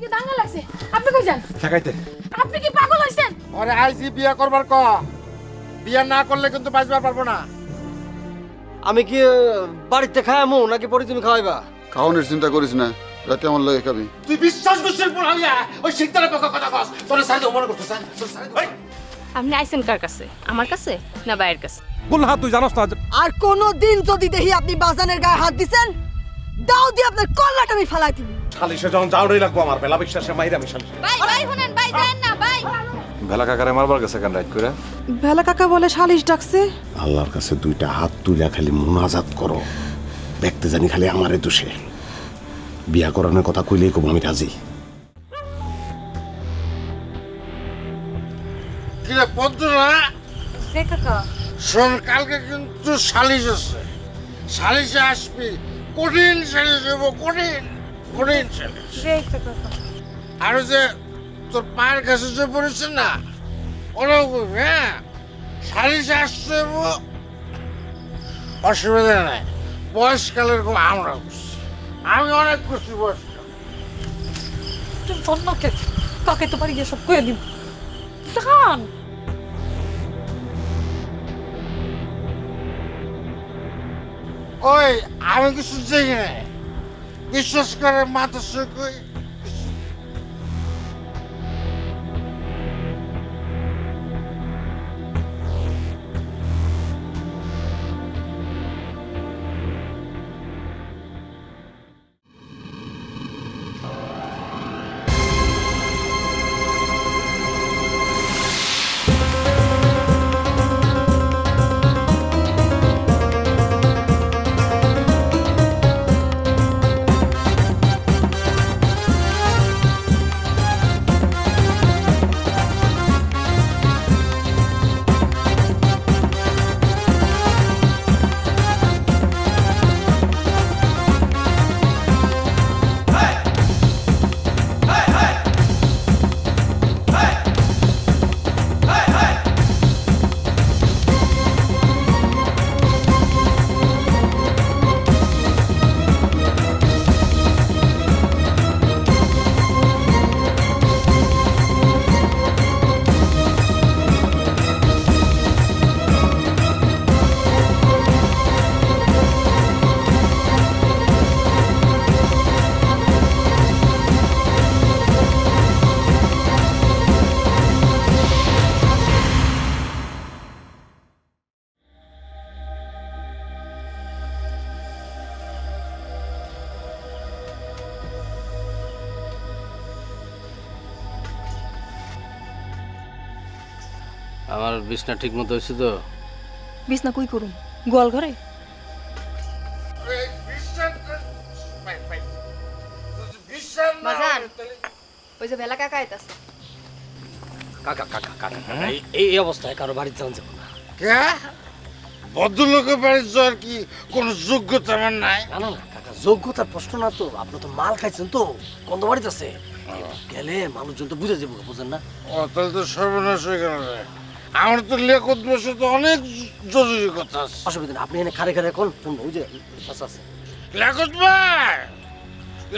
এদিকে দাঙ্গা লাগছে আপনি কই যান ঠেকাইতে আপনি কি পাগল হইছেন আরে আইজি বিয়া করবার ক বিয়া না করলে কিন্তু বাঁচবার পারবো না আমি কি বাড়িতে খায়ামু নাকি পরে তুমি খাওয়াইবা খাওয়ানোর চিন্তা করিস না রাতে আমার লাগে খাবি তুই বিশ্বাস করছিস পড়াইয়া ওই শিকদারের পক্ষ কথা কস তোর সাইডে মনে করছিস তোর সাইডে ওই আপনি আইছেন কার কাছে আমার কাছে না বাইরের কাছে বললা তুই জানোস না আর কোনো দিন যদি দেখি আপনি বাজানের গায়ে হাত দিছেন দাও দিয়ে আপনার কল্লাটা আমি ফালাই দিব শালিশে যখন যাওয়ারই লাগবো আমার বেলা বিশ্বাসে মাইরা আমি শালিশ ভাই ভাই শুনেন ভাই যান না ভাই বেলা কাকারে মারবার গেছে কেন রাইট করে ভেলা কাকা বলে শালিশ ডাকছে আল্লাহর কাছে দুইটা হাত তুলে খালি মুনাজাত করো দেখতে জানি খালি আমারে দোষে বিয়া করানোর কথা কইলেই কব আমি রাজি কিরে পদ্মরা রে কাকা শোন কালকে কিন্তু সালিশ আছে সালিশে আসবি কঠিন সালিশ হইব কঠিন কঠিন সালিশ রে কাকা আর যে তোর পায়ের কাছে যে পড়েছে না ওরাও করবি হ্যাঁ সালিশে আসতে হইব অসুবিধা নাই বয়সকালের খুব আমরা করছি আমি অনেক করছি বয়সকাল তুমি ফোন না কে কাকে তো বাড়ি গিয়ে সব কয়ে দিব জান ওই আমি কিছু দেখি নাই বিশ্বাস করে মাথা কই আমার বিছনা ঠিক মতো হয়েছে তো বিছনা কই করুম গোয়াল ঘরে বাজান ওই যে ভেলা কাকা আইতাছে কাকা কাকা কাকা এই অবস্থায় কারো বাড়িতে যাওয়া যাবে না কে ভদ্রলোকের বাড়ির যাওয়ার কি কোনো যোগ্যতা আমার নাই না না কাকা যোগ্যতার প্রশ্ন না তো আপনি তো মাল খাইছেন তো কন্দ বাড়িতে আছে গেলে মানুষজন তো বুঝে যাবো বুঝেন না ও তাহলে তো সর্বনাশ হয়ে গেল রে আমার তো লেখত বসে তো অনেক জরুরি কথা আছে অসুবিধা নেই আপনি এনে খারে খারে কোন ওই যে আচ্ছা আছে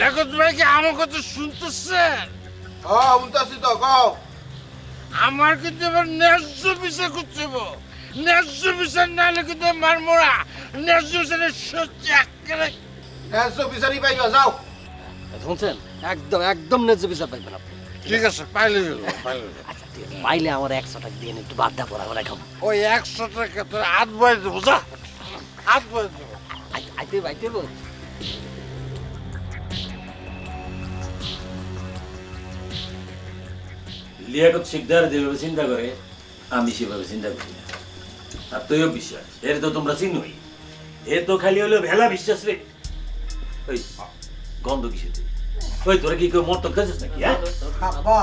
লেখত ভাই কি আমার কথা শুনতেছেন হ্যাঁ উনতাসি তো কও আমার কিন্তু এবার ন্যায্য বিচার করতে হবে ন্যায্য বিচার না হলে কিন্তু মারমোড়া ন্যায্য বিচারের সত্যি একেবারে ন্যায্য বিচারই পাইবা যাও শুনছেন একদম একদম ন্যায্য বিচার পাইবেন আপনি ঠিক আছে পাইলে গেল পাইলে গেল আচ্ছা ঠিক আছে পাইলে আমার 100 টাকা দিয়ে একটু বাদ দা পড়া করে খাবো ওই 100 টাকা তোর হাত বয়ে দেবো যা হাত বয়ে দেবো আইতে বাইতে বল লিয়াকত শিকদার যেভাবে চিন্তা করে আমি সেভাবে চিন্তা করি না আর তুইও বিশ্বাস এর তো তোমরা চিনোই এ তো খালি হলো ভেলা বিশ্বাস রে ওই গন্ধ কিসে ওই তোরা কি কেউ মদ তো খেয়েছিস নাকি আব্বা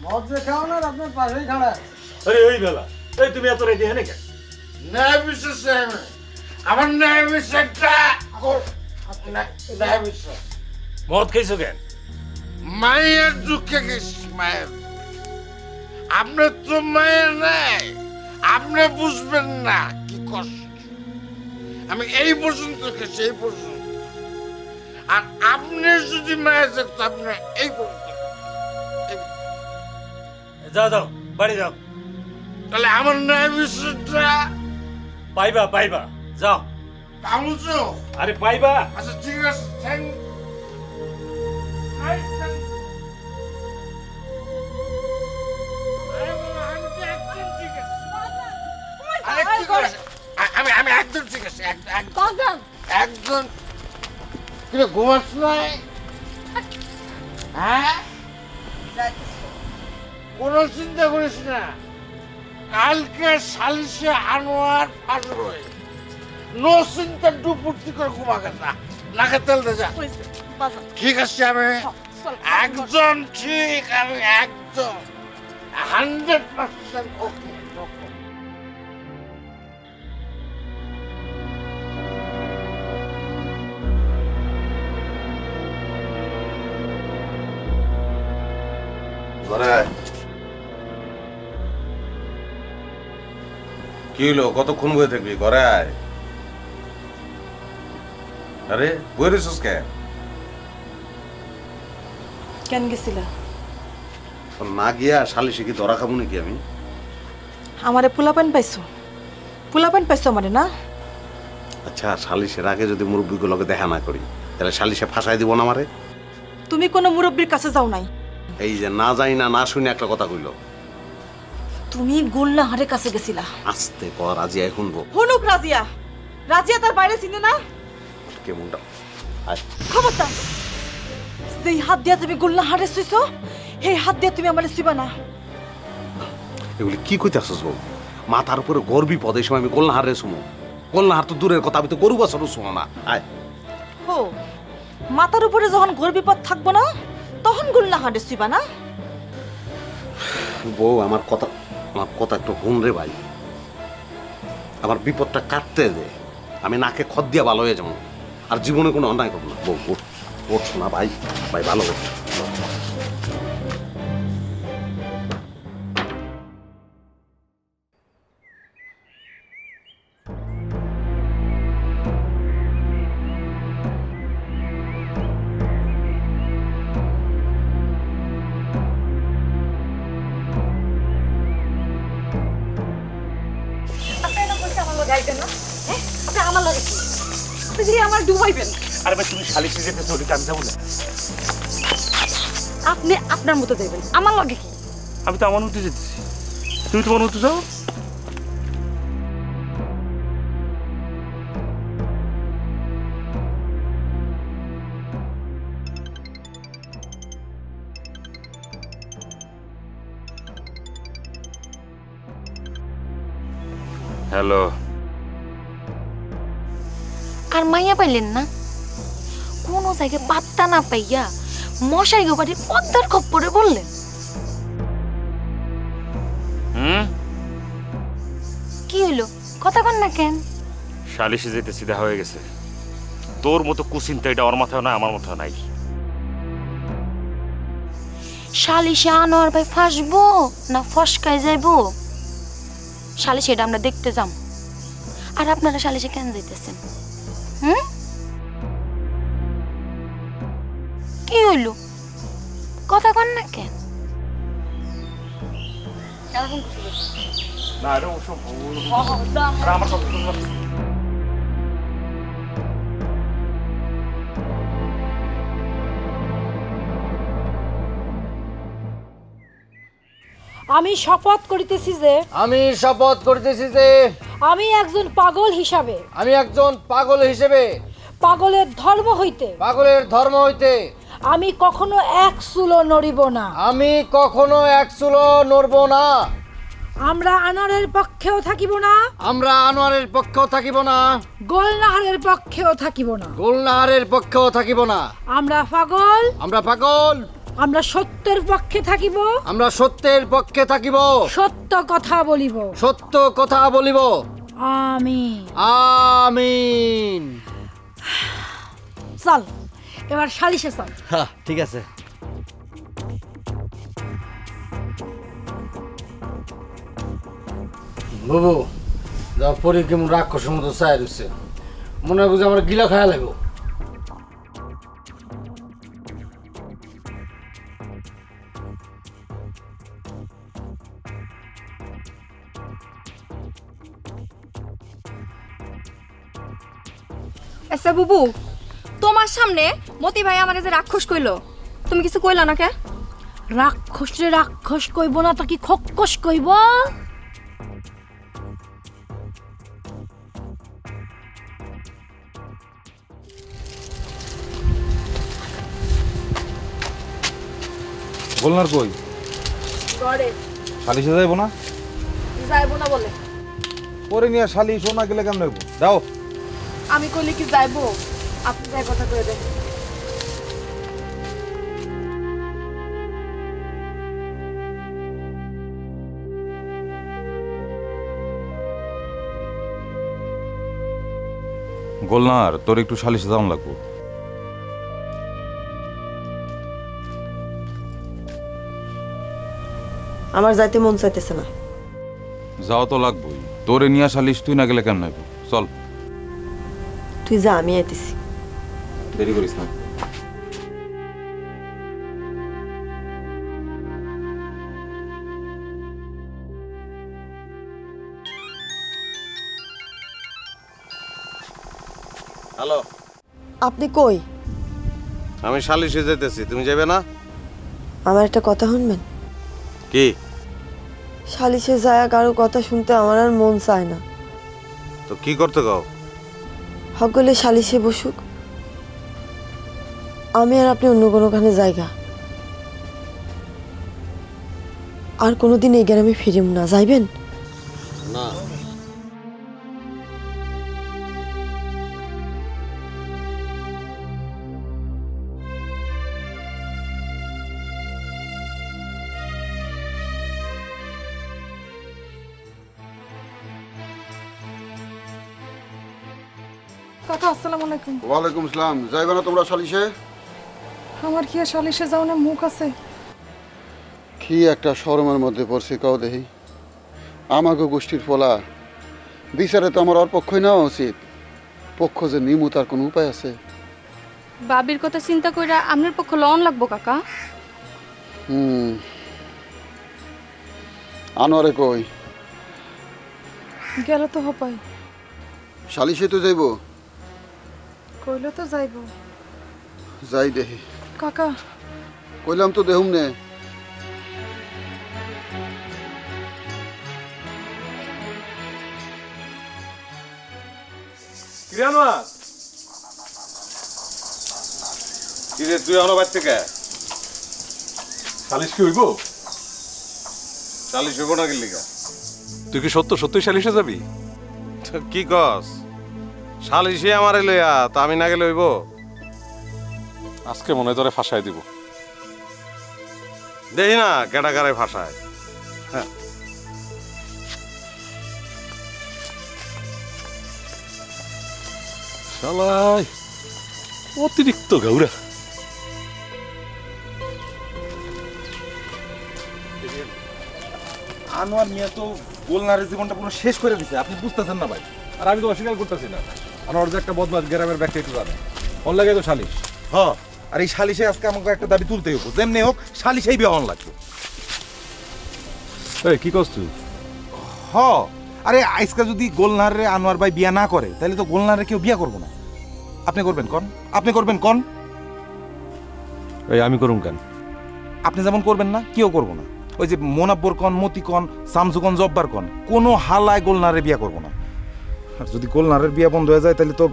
মদ যে খাও না আপনার পাশেই খাড়া আরে ওই ভেলা এই তুমি এত রেডি হয়ে কেন ন্যায় বিশ্বাস আমার ন্যায় বিশ্বাসটা ন্যায় বিশ্বাস মদ খেয়েছো কেন মায়ের দুঃখে গেছি মায়ের আপনার তো মায়ের নাই আপনি বুঝবেন না কি কষ্ট আমি এই পর্যন্ত গেছি এই পর্যন্ত আর আপনি যদি মায়ের থাকতো আপনি এই পর্যন্ত যাও যাও বাড়ি যাও। তাহলে আমার ন্যায় বিচারটা পাইবা পাইবা, যাও। পাবছো? আরে পাইবা। আচ্ছা ঠিক আছে, থ্যাংক আমি আমি একদম ঠিক আছে, বাজান একদম। কিরে ঘুমাস নাই? হ্যাঁ, কোনো চিন্তা করিস না, কালকে সালিশে আনোয়ার ফাঁসবে। নো চিন্তা, ডুপুটি করে ঘুমা গেছা, নাকে তেল দে যা। বাজান ঠিক আছে, আমি একদম ঠিক, আমি একদম 100% ওকে। কি হইলো? কতক্ষণ বয়ে থাকবি? ঘরে আয়। আরে বই রেছিস কে? কেন গেছিলা? না গিয়া সালিশে কি ধরা খাবো নাকি আমি? আমারে পোলাপান পাইছো? পোলাপান পাইছো আমারে না? আচ্ছা, সালিশের আগে যদি মুরব্বীগুলোকে দেখা না করি তাহলে সালিশে ফাঁসাই দিব না আমারে? তুমি কোনো মুরব্বীর কাছে যাও নাই? এই যে না যাই না, না শুনে একটা কথা কইলো। তুমি গুলনাহারের কাছে গেছিলা। আস্তে কর, রাজিয়া শুনবো। হুনুক রাজিয়া, রাজিয়া তার বাইরে চিনে না? কেমনটা? আয়। খবরদার, যেই হাত দিয়া তুমি গুলনাহারে শুইছো সেই হাত দিয়া তুমি আমারে শুইবা না। এগুলি কি কইতে আসছ বউ? মাথার উপরে গর্বি পদে সময় আমি গোলনাহার রে শুমো? গোলনাহার তো দূরের কথা, আমি তো গরু বছরও শুনো না। আয়। হো, মাথার উপরে যখন ঘোর বিপদ থাকবো না তখন গুলনাহারে শুইবা না? বউ, আমার কথা একটু হুন রে ভাই। আমার বিপদটা কাটতে দে, আমি নাকে খদ দিয়া ভালো হয়ে যাবো, আর জীবনে কোনো অন্যায় করবো না। বউ ওঠ না ভাই, ভাই ভালো হচ্ছে। আমার ডুবাইবেন? আরে ভাই, তুমি সালিশে যেতেছো, ওদিকে আমি যাবো না। আপনি আপনার মতো যাইবেন, আমার লাগে কি? আমি তো আমার মতো যেতেছি, তুমি তোমার মতো যাও। হ্যালো। আর মাইয়া পাইলেন না? কোনো জায়গায় পাত্তা না পাইয়া মশাই গো বাড়ির পদ্মার খপ্পরে বললেন। কি হইলো? কথা কন না কেন? সালিশে যেতেছি, দেখা হয়ে গেছে। তোর মতো কুচিন্তা এটা ওর মাথায় না, আমার মাথায় নাই। সালিশে আনোয়ার ভাই ফাঁসবো না ফসকায় যাইবো? সালিশে এটা আমরা দেখতে যাম। আর আপনারা সালিশে কেন যাইতেছেন? কি হইল? কথা কন না কেন? না, এটা আমার কথা। আমি শপথ করিতেছি যে আমি একজন পাগল হিসাবে পাগলের ধর্ম হইতে আমি কখনো এক চুলো নড়িব না। আমরা আনোয়ারের পক্ষেও থাকিব না, গোলনাহারের পক্ষেও থাকিব না। আমরা পাগল, আমরা সত্যের পক্ষে থাকিব, সত্য কথা বলিব। আমিন। চল এবার সালিশে চল। হ্যাঁ, ঠিক আছে। বাবু, যা পরে কেমন রাক্ষসের মতো চায় রয়েছে, মনে হয় বুঝে আমার গিলা খায়া লাগবো। আচ্ছা বুবু, তোমার সামনে মতি ভাই আমার যে রাক্ষস কইলো, তুমি কিছু কইলা না কে? রাক্ষস রে রাক্ষস কইব না তো কি খক্কস কইব? গোলনার কই? গড়ে সালিশে যাইবো না? যাইবো না বলে। পরে নিয়ে শালি সোনা গেলে কেমন হইব? যাও। আমি কইলে কি যাইবো? আপনি যাই কথা কয়ে দেন। গোলনার তোর একটু শালিশে যাওয়ান লাগবো। আমার যাইতে মন চাইতেছে না। যাওয়া তো লাগবোই, তোরে নিয়ে শালিশ তুই না গেলে কেমন হইব? চল। তুই যা, আমি আইতেছি। দেরি করিস না। হ্যালো, আপনি কই? আমি শালিশে যেতেছি, তুমি যাবে না? আমার একটা কথা শুনবেন? কি? সালিশে যায় কারো কথা শুনতে আমার আর মন চায় না। তো কি করতে গাও? সকলে সালিশে বসুক, আমি আর আপনি অন্য কোনোখানে জায়গা। আর কোনোদিন এই গ্রামে ফিরিম না, যাইবেন? না। কাকা আসসালামু আলাইকুম। ওয়ালাইকুম আসসালাম। যাইবে না তোমরা সালিশে? আমার কি আর সালিশে যাওয়ার মুখ আছে? কি একটা শরমের মধ্যে পড়ছে কাও দেখি। আমাকে গোষ্ঠীর ফলা বিচারে তো আমার ওর পক্ষই নেওয়া উচিত। পক্ষ যে নিমু তার কোনো উপায় আছে? বাবির কথা চিন্তা কইরা আপনার পক্ষ লন লাগবো কাকা। আনোয়ারে কই? গেল তো হপাই। সালিশে তো যাইব? কইলো তো যাইবো। যাই দেখি। কাকা কইলাম তো দেহুম নে। কিরে তুই এখনো বাড়ি থেকে? শালিশ কি হইব? শালিশ হইব না গেলি? তুই কি সত্যি শালিশে যাবি? কি কস? শালিশে আমারে লইয়া, তা আমি না গেলে হইব? আজকে মনে তোরে ফাঁসাই দিব। দেখি না কেটা কারে ফাঁসায়। হ্যাঁ, শালাই অতিরিক্ত গাউরা। আনোয়ার মিয়া তো গোলনারের জীবনটা পুরো শেষ করে দিছে, আপনি বুঝতেছেন না ভাই। আর আমি তো অস্বীকার করতেছি না, আনোয়ার যে একটা বদমাশ গ্রামের ব্যাখ্যা একটু জানে। অন লাগে তো শালিশ। হ্যাঁ, আর এই শালিশে আজকে আমাকে একটা দাবি তুলতেই হবো, যেমনি হোক শালিশেই বিয়ে হন লাগবে। এই কি করছ তুই? হ, আরে আজকে যদি গোলনারে আনোয়ার ভাই বিয়া না করে তাহলে তো গোলনারে কেউ বিয়া করবো না। আপনি করবেন কোন? আপনি করবেন কোন? এই আমি করুম কেন? আপনি যেমন করবেন না, কেউ করবো না। ওই যে মোনাব্বর কন, মতি কন, শামসু কন, জব্বার কন, কোনো হালায় গোলনারে বিয়া করবো না। আর যদি গোলনারের বিয়া বন্ধ হয়ে যায় তাহলে তো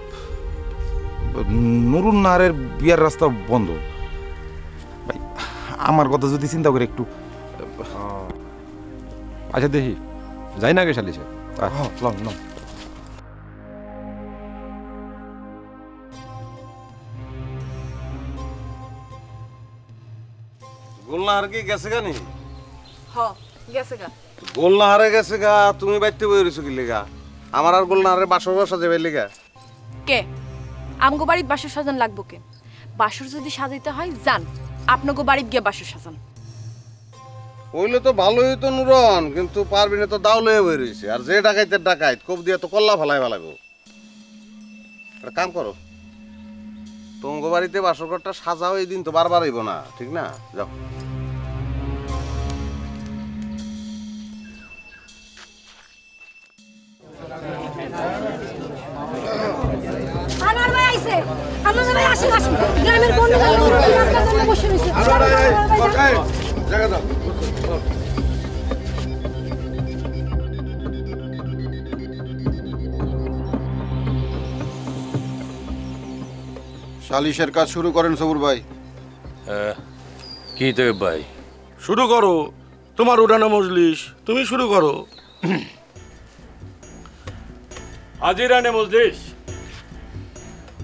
নুরুন নারের বিয়ার রাস্তা বন্ধ। ভাই আমার কথা যদি চিন্তা করে একটু। আচ্ছা দেখি যাই না গে শালিশে। Long long. গোলনাহার কি গেছে গানি? হ গেছে গা। গোলনাহারে গেছে গা, তুমি বাইতে বই রইছো কি লেগা? আমার আর গোলনাহারে বাসর বসা যাবে লেগা? কে আমগো বাড়ির বাসর সাজান লাগবো কে? বাসর যদি সাজাইতে হয় যান, আপনাগো বাড়িতে গিয়ে বাসর সাজান। হইলে তো ভালোই হইতো নুরন, কিন্তু পারবি না তো দাও লয়ে বই রইছে। আর যে ডাকাইতের ডাকাইত কোপ দিয়ে তো কল্লা ফেলাই ফেলাবো। একটা কাম করো, তোমার বাড়িতে বাসর ঘরটা সাজাও, এই দিন তো বারবার হইব না, ঠিক না? যাও। আনোয়ার ভাই আসেন আসেন গ্রামের কোন আপনার জন্য বসে রয়েছে জায়গা দাও। সালিশের কাজ শুরু করেন সবুর ভাই। কি তো ভাই শুরু করো, তোমার উঠানো মজলিস, তুমি শুরু করো। হাজিরানে মজলিস,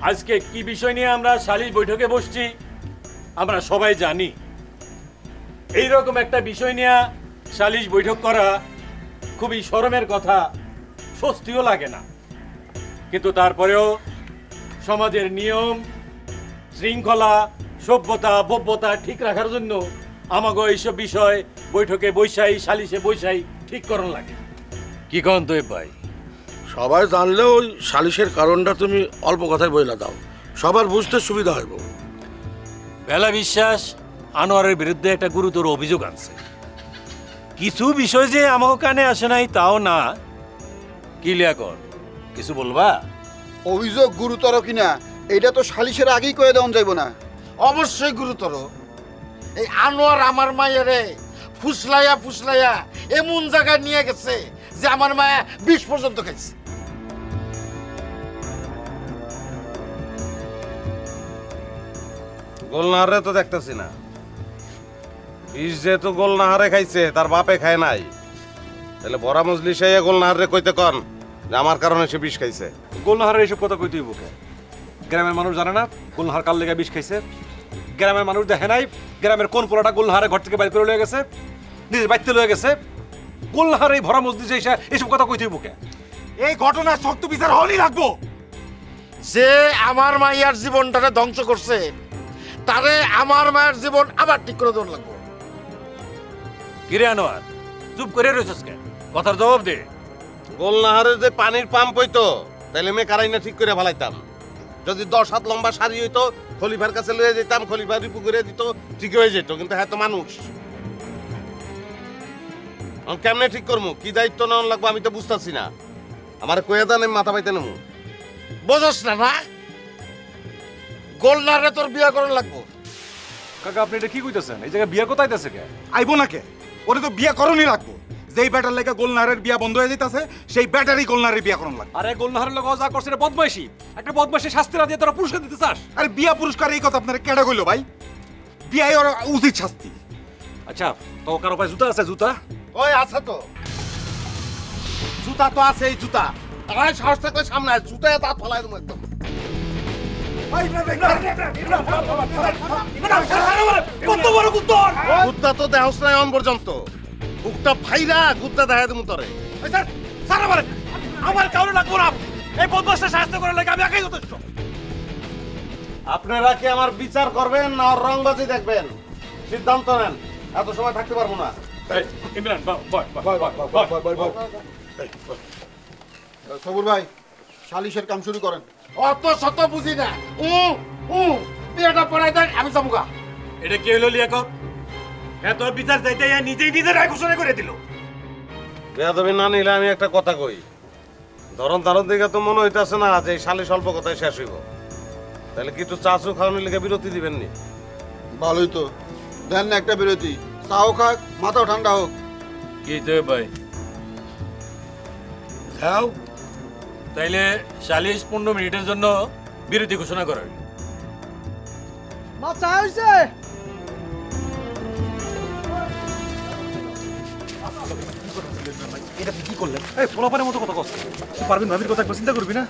আজকে কি বিষয় নিয়ে আমরা সালিশ বৈঠকে বসছি আমরা সবাই জানি। এই রকম একটা বিষয় নিয়ে সালিশ বৈঠক করা খুবই শরমের কথা, স্বস্তিও লাগে না। কিন্তু তারপরেও সমাজের নিয়ম শৃঙ্খলা সভ্যতা ভব্যতা ঠিক রাখার জন্য আমাকে এইসব বিষয় বৈঠকে বৈশাই সালিশে বৈশাই ঠিক করন লাগে। কি কন তো ভাই? সবাই জানলেও ওই সালিশের কারণটা তুমি অল্প কথায় বইলা দাও, সবার বুঝতে সুবিধা হইব। বেলা বিশ্বাস আনোয়ারের বিরুদ্ধে একটা গুরুতর অভিযোগ আনছে। কিছু বিষয় যে আমাকে কানে আসে নাই তাও না। কি লিয়াকর কিছু বলবা? অভিযোগ গুরুতর কিনা এটা তো সালিশের আগেই কয়ে দেওয়া যাইব না। অবশ্যই গুরুতর। এই আনোয়ার আমার মায়েরে ফুসলাইয়া ফুসলাইয়া এমন জায়গায় নিয়ে গেছে যে আমার মায়া 20 পর্যন্ত খাইছে। গোলনাহারে তো দেখতেছি না। বিষ যেহেতু গোলনাহারে খাইছে, তার বাপে খায় নাই, তাহলে বড়া মজলিসে গোলনাহারে কইতে কন যে আমার কারণে সে বিষ খাইছে। গোলনাহারের এইসব কথা কইতেই বুকে। গ্রামের মানুষ জানে না গোলনাহার কার লেগে বিষ খাইছে? গ্রামের মানুষ দেখে নাই গ্রামের কোন পোলাটা গোলনাহারে ঘর থেকে বাইর করে লয়ে গেছে, নিজের বাড়িতে লয়ে গেছে? গোলনাহার এই ভরা মসজিদে এসে এইসব কথা কইতেই বুকে। এই ঘটনার শক্ত বিচার হলেই রাখবো। যে আমার মায়ের জীবনটাকে ধ্বংস করছে তারে আমার মায়ের জীবন আবার ঠিক করে দেওয়া লাগবো। কিরে আনোয়ার চুপ করে রয়েছিস কেন? কথার জবাব দে। গোলনাহারের যে পানির পাম্প হইতো তাহলে মেয়ে কারাইনা ঠিক করে ফেলাইতাম। যদি 10 হাত লম্বা সারি হইতো খলিফার কাছে লয়ে যেতাম, খলিফা রিপু করে দিত, ঠিক হয়ে যেত। কিন্তু হ্যাঁ তো মানুষ, কেমনে ঠিক করবো? কি দায়িত্ব নেওয়া লাগবো আমি তো বুঝতেছি না। আমার কয়ে দেন আমি মাথা পাইতে নেবো। বোঝস না না? গোলনারে তোর বিয়ে করা লাগবো। কাকা আপনি এটা কি কইতেছেন? এই জায়গায় বিয়া কোথায় আছে কে? আইবো না কে? ওরে তো বিয়া করণই লাগবো। যেই ব্যাটার লেগে গোলনাহারের বিয়া বন্ধ হয়ে যাইতাছে সেই ব্যাটারই গোলনাহারের বিয়া করণ লাগবে। আরে গোলনাহারের লোক যা করছে এটা বদমাইশি। একটা বদমাইশি শাস্তি না দিয়ে তোরা পুরস্কার দিতে চাস? আরে বিয়া পুরস্কার এই কথা আপনারা কেডা কইলো ভাই? বিয়াই ওর উচিত শাস্তি। আচ্ছা তো কারো পায়ে জুতা আছে? জুতা ওই আছে তো, জুতা তো আছে। এই জুতা আমার সাহস থাকলে সামনে আয়, জুতা তা ফলাই দেবো একদম। কুত্তা তো দেহস নাই অন পর্যন্ত, বুকটা ফাইরা কুত্তা দেখা দেবো তোরে। আমার কারো লাগবো না। এই বদমাশটা শাস্তি করার লাগে আমি একাই যথেষ্ট। আপনারা কি আমার বিচার করবেন না ওর রংবাজি দেখবেন? সিদ্ধান্ত নেন, এত সময় থাকতে পারবো না। ইমরান সবুর ভাই সালিশের কাম শুরু করেন। অত শত বুঝি না। বিয়েটা পড়াই দেন, আমি যাবো। এটা কি হইলো লিয়াকত? এত বিচার চাইতে নিজেই নিজের রায় ঘোষণা করে দিল। বেয়াদবি না নিলে আমি একটা কথা কই, ধরন ধারণ দিকে তো মনে হইতেছে না যে এই সালিশ অল্প কথায় শেষ হইব। তাহলে কি একটু চা চু খাওয়ানোর লেগে বিরতি দিবেন নি? ভালোই তো, দেন না একটা বিরতি, চাও খাক মাথাও ঠান্ডা হোক। কি তো ভাই যাও তাইলে 40-15 মিনিটের জন্য বিরতি ঘোষণা করা হইল। বাচ্চা হইছে? এটা কি করলেন? এই পোলাপানের মতো কথা কষ্ট পারবেন ভাবির কথা একবার চিন্তা করবি না?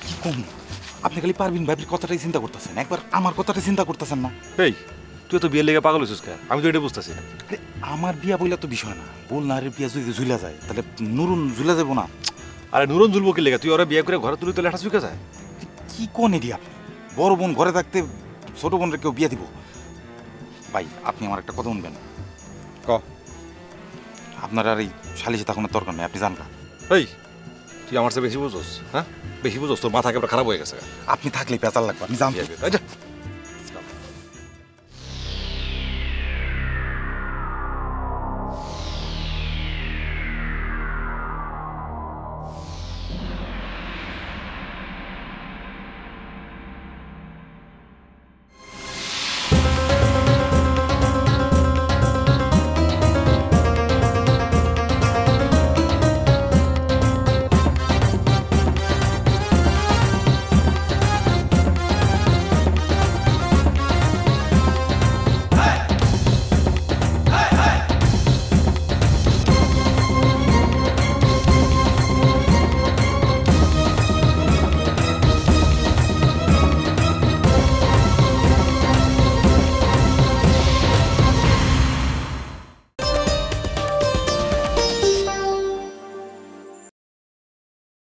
কি কম আপনি খালি পারবিন ভাবির কথাটাই চিন্তা করতেছেন, একবার আমার কথাটা চিন্তা করতেছেন না? এই তুই তো বিয়ের লেগে পাগল হইছিস কে? আমি তো এটা বুঝতেছি না। আমার বিয়া বইলা তো বিষয় না, গোলনাহারের বিয়া যদি ঝুলা যায় তাহলে নুরুন ঝুলা যাবো না। আরে নুরুন ঝুলবো কি লেগে? তুই ওরা বিয়ে করে ঘরে তুলি তো লেখা চুকে যায়। কি কোন এডি আপনি? বড় বোন ঘরে থাকতে ছোট বোনরে কেউ বিয়া দিব? ভাই আপনি আমার একটা কথা শুনবেন। ক আপনার আর এই সালিশে থাকুনের দরকার নেই, আপনি জান না। এই তুই আমার চেয়ে বেশি বুঝোস? হ্যাঁ বেশি বুঝোস? তোর মাথা একেবারে খারাপ হয়ে গেছে। আপনি থাকলেই পেঁচাল লাগবে, আমি জানতে।